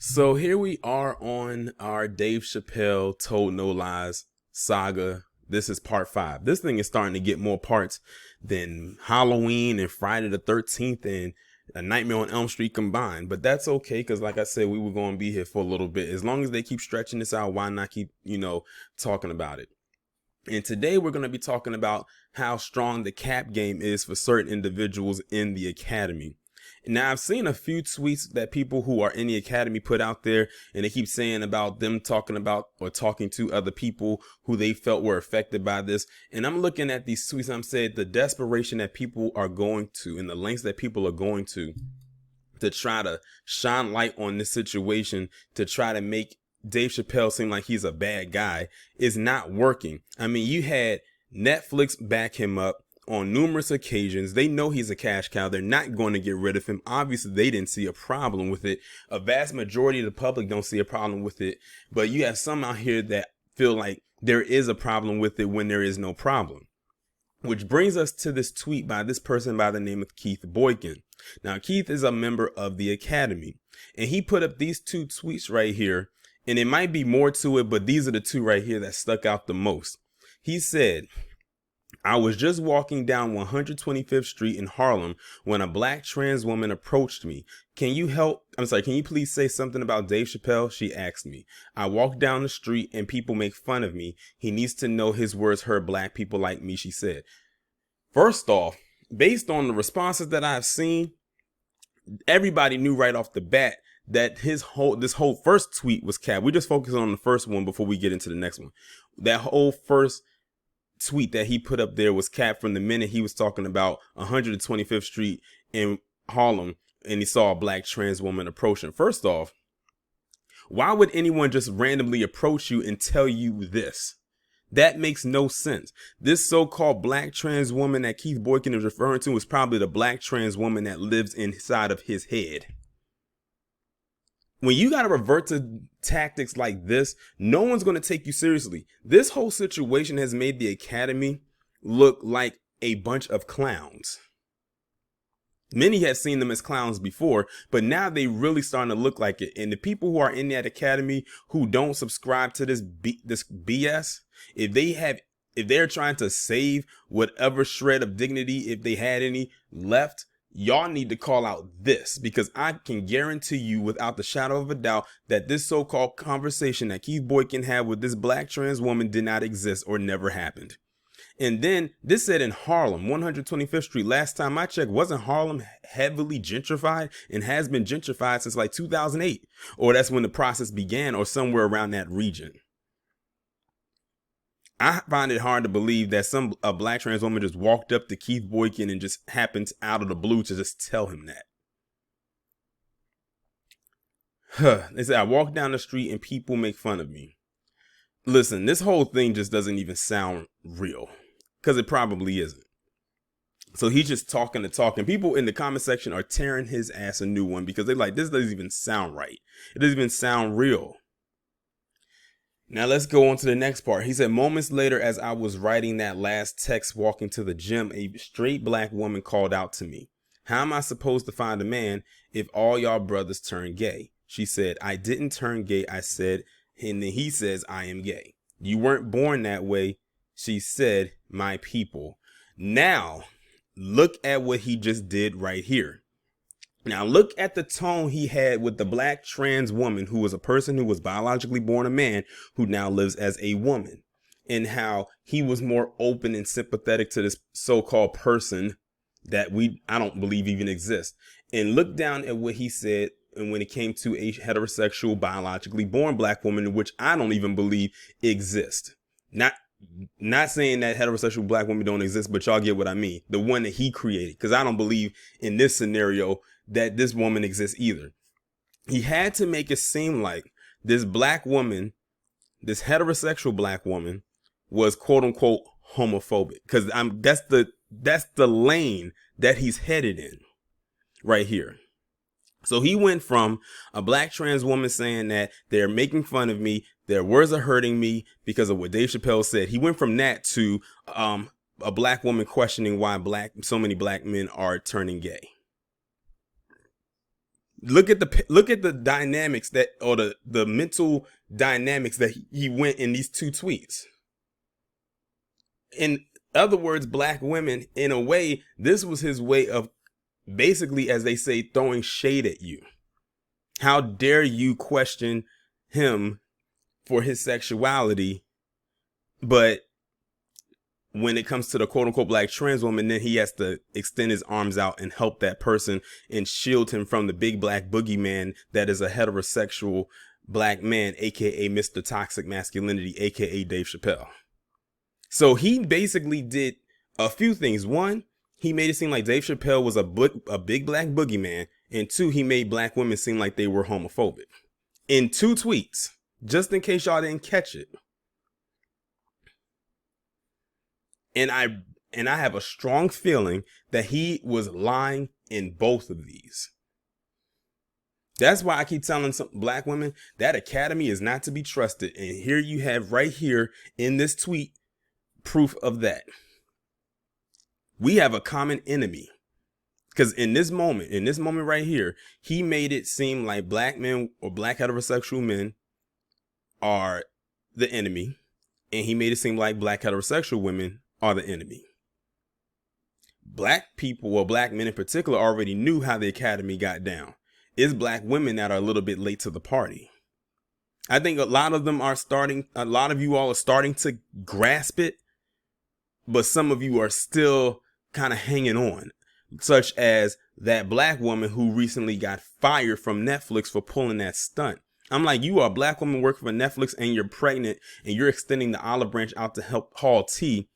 So here we are on our Dave Chappelle Told No Lies saga. This is part 5. This thing is starting to get more parts than Halloween and Friday the 13th and A Nightmare on Elm Street combined. But that's okay because like I said, we were going to be here for a little bit. As long as they keep stretching this out, why not keep, talking about it? And today we're going to be talking about how strong the cap game is for certain individuals in the academy. Now, I've seen a few tweets that people who are in the academy put out there, and they keep saying about them talking about or talking to other people who they felt were affected by this. And I'm looking at these tweets and I'm saying the desperation that people are going to and the lengths that people are going to try to shine light on this situation, to try to make Dave Chappelle seem like he's a bad guy, is not working. I mean, you had Netflix back him up on numerous occasions. They know he's a cash cow. They're not going to get rid of him. Obviously, they didn't see a problem with it. A vast majority of the public don't see a problem with it. But you have some out here that feel like there is a problem with it when there is no problem. Which brings us to this tweet by this person by the name of Keith Boykin. Now, Keith is a member of the Academy, and he put up these two tweets right here. And it might be more to it, but these are the two right here that stuck out the most. He said, "I was just walking down 125th Street in Harlem when a black trans woman approached me. Can you please say something about Dave Chappelle?" She asked me. "I walk down the street and people make fun of me. He needs to know his words hurt black people like me," she said. First off, based on the responses that I've seen, everybody knew right off the bat that this whole first tweet was cap. We just focus on the first one before we get into the next one. That whole first tweet that he put up there was cap from the minute he was talking about 125th Street in Harlem and he saw a black trans woman approaching. First off, why would anyone just randomly approach you and tell you this? That makes no sense. This so-called black trans woman that Keith Boykin is referring to is probably the black trans woman that lives inside of his head. When you got to revert to tactics like this, no one's going to take you seriously. This whole situation has made the Academy look like a bunch of clowns. Many had seen them as clowns before, but now they really starting to look like it. And the people who are in that Academy who don't subscribe to this BS, if they're trying to save whatever shred of dignity, if they had any left, y'all need to call out this, because I can guarantee you without the shadow of a doubt that this so-called conversation that Keith Boykin had with this black trans woman did not exist or never happened. And then this said in Harlem, 125th Street. Last time I checked, wasn't Harlem heavily gentrified and has been gentrified since like 2008? Or that's when the process began, or somewhere around that region. I find it hard to believe that a black trans woman just walked up to Keith Boykin and just happened out of the blue to just tell him that. They said, "I walk down the street and people make fun of me." Listen, this whole thing just doesn't even sound real, because it probably isn't. So he's just talking to talk, and people in the comment section are tearing his ass a new one because they're like, this doesn't even sound right. It doesn't even sound real. Now let's go on to the next part. He said, "Moments later, as I was writing that last text walking to the gym, a straight black woman called out to me. 'How am I supposed to find a man if all y'all brothers turn gay?' She said, 'I didn't turn gay,' I said, and then he says, 'I am gay.' 'You weren't born that way,' she said, 'my people.'" Now, look at what he just did right here. Now, look at the tone he had with the black trans woman who was a person who was biologically born a man who now lives as a woman, and how he was more open and sympathetic to this so-called person that I don't believe even exists. And look down at what he said and when it came to a heterosexual biologically born black woman, which I don't even believe exists. Not saying that heterosexual black women don't exist, but y'all get what I mean. The one that he created, because I don't believe in this scenario that this woman exists either. He had to make it seem like this black woman, this heterosexual black woman, was quote unquote homophobic, because that's the lane that he's headed in right here. So he went from a black trans woman saying that they're making fun of me, their words are hurting me because of what Dave Chappelle said. He went from that to a black woman questioning why so many black men are turning gay. look at the dynamics that, or the mental dynamics that he went in these two tweets. In other words, black women, in a way, this was his way of basically, as they say, throwing shade at you. How dare you question him for his sexuality, but when it comes to the quote unquote black trans woman, then he has to extend his arms out and help that person and shield him from the big black boogeyman that is a heterosexual black man, aka Mr. Toxic Masculinity, aka Dave Chappelle. So he basically did a few things. One, he made it seem like Dave Chappelle was a big black boogeyman. And two, he made black women seem like they were homophobic. In two tweets, just in case y'all didn't catch it. And I have a strong feeling that he was lying in both of these. That's why I keep telling some black women that academy is not to be trusted. And here you have right here in this tweet proof of that. We have a common enemy. Because in this moment right here, he made it seem like black men or black heterosexual men are the enemy. And he made it seem like black heterosexual women are the enemy. Black people, or black men in particular, already knew how the academy got down. It's black women that are a little bit late to the party. I think a lot of you all are starting to grasp it, but some of you are still kind of hanging on, such as that black woman who recently got fired from Netflix for pulling that stunt. I'm like, you are a black woman working for Netflix and you're pregnant and you're extending the olive branch out to help haul tea,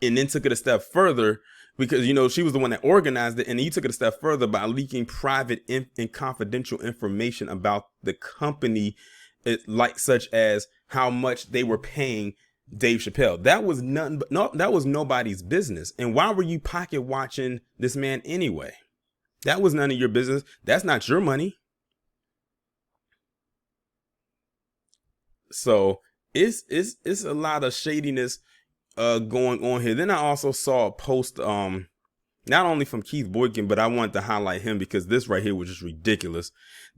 and then took it a step further because, she was the one that organized it. And you took it a step further by leaking private and confidential information about the company, like such as how much they were paying Dave Chappelle. That was that was nobody's business. And why were you pocket watching this man anyway? That was none of your business. That's not your money. So it's a lot of shadiness going on here. Then I also saw a post not only from Keith Boykin, but I wanted to highlight him because this right here was just ridiculous.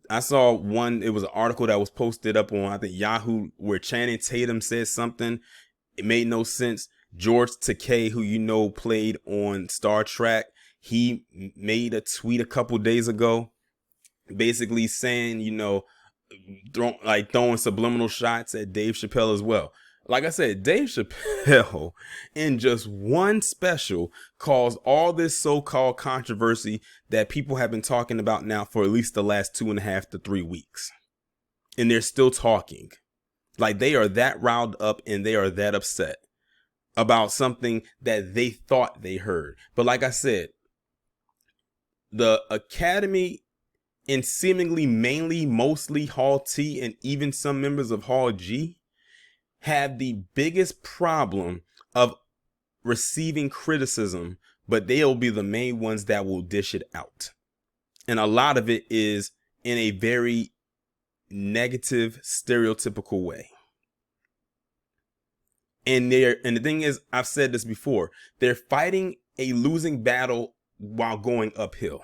I saw one, it was an article that was posted up on, I think, Yahoo, where Channing Tatum said something. It made no sense. George Takei, who played on Star Trek, he made a tweet a couple days ago basically saying, throwing subliminal shots at Dave Chappelle as well. Like I said, Dave Chappelle in just one special caused all this so-called controversy that people have been talking about now for at least the last 2.5 to 3 weeks. And they're still talking. Like they are that riled up and they are that upset about something that they thought they heard. But like I said, the Academy, and seemingly mostly Hall T and even some members of Hall G, have the biggest problem of receiving criticism, but they'll be the main ones that will dish it out. And a lot of it is in a very negative, stereotypical way. And the thing is, I've said this before, they're fighting a losing battle while going uphill.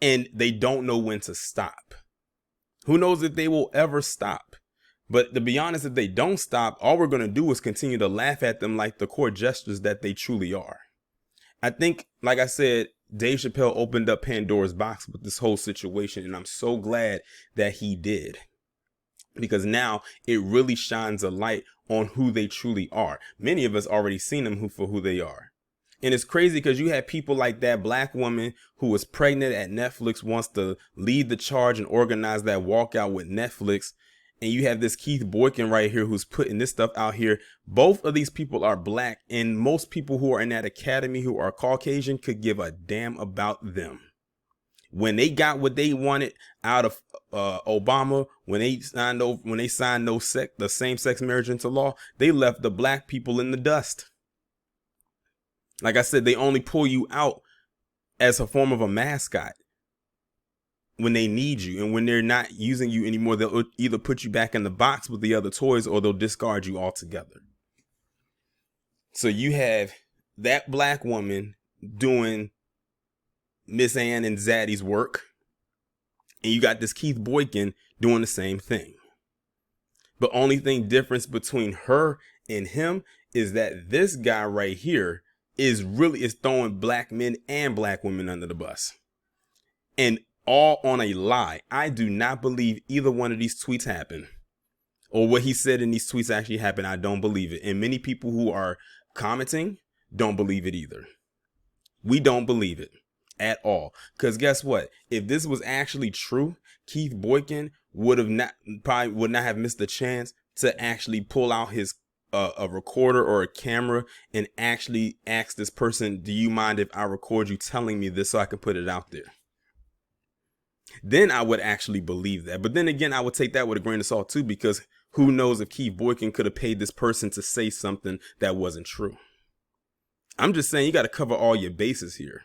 And they don't know when to stop. Who knows if they will ever stop? But to be honest, if they don't stop, all we're going to do is continue to laugh at them like the court jesters that they truly are. I think, like I said, Dave Chappelle opened up Pandora's box with this whole situation, and I'm so glad that he did. Because now it really shines a light on who they truly are. Many of us already seen them for who they are. And it's crazy because you have people like that black woman who was pregnant at Netflix, wants to lead the charge and organize that walkout with Netflix. And you have this Keith Boykin right here who's putting this stuff out here. Both of these people are black, and most people who are in that academy who are Caucasian could give a damn about them. When they got what they wanted out of Obama, when they signed the same-sex marriage into law, they left the black people in the dust. Like I said, they only pull you out as a form of a mascot when they need you. And when they're not using you anymore, they'll either put you back in the box with the other toys or they'll discard you altogether. So you have that black woman doing Miss Ann and Zaddy's work. And you got this Keith Boykin doing the same thing. But only thing difference between her and him is that this guy right here is throwing black men and black women under the bus. And all on a lie. I do not believe either one of these tweets happened. Or what he said in these tweets actually happened. I don't believe it. And many people who are commenting don't believe it either. We don't believe it at all. Because guess what? If this was actually true, Keith Boykin would not have missed the chance to actually pull out his a recorder or a camera and actually ask this person, do you mind if I record you telling me this so I can put it out there? Then I would actually believe that. But then again, I would take that with a grain of salt too, because who knows if Keith Boykin could have paid this person to say something that wasn't true. I'm just saying you got to cover all your bases here.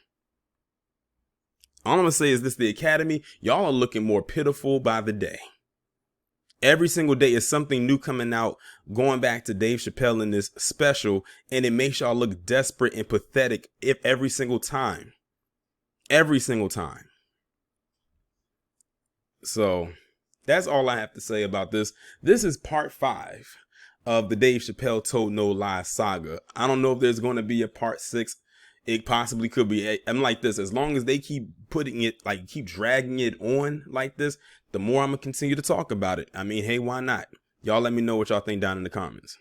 All I'm going to say is this: the Academy, y'all are looking more pitiful by the day. Every single day is something new coming out, going back to Dave Chappelle in this special, and it makes y'all look desperate and pathetic every single time. Every single time. So that's all I have to say about this. This is part 5 of the Dave Chappelle Told No Lies saga. I don't know if there's going to be a part 6. It possibly could be. I'm like this. As long as they keep putting it, like keep dragging it on like this, the more I'm going to continue to talk about it. I mean, hey, why not? Y'all let me know what y'all think down in the comments.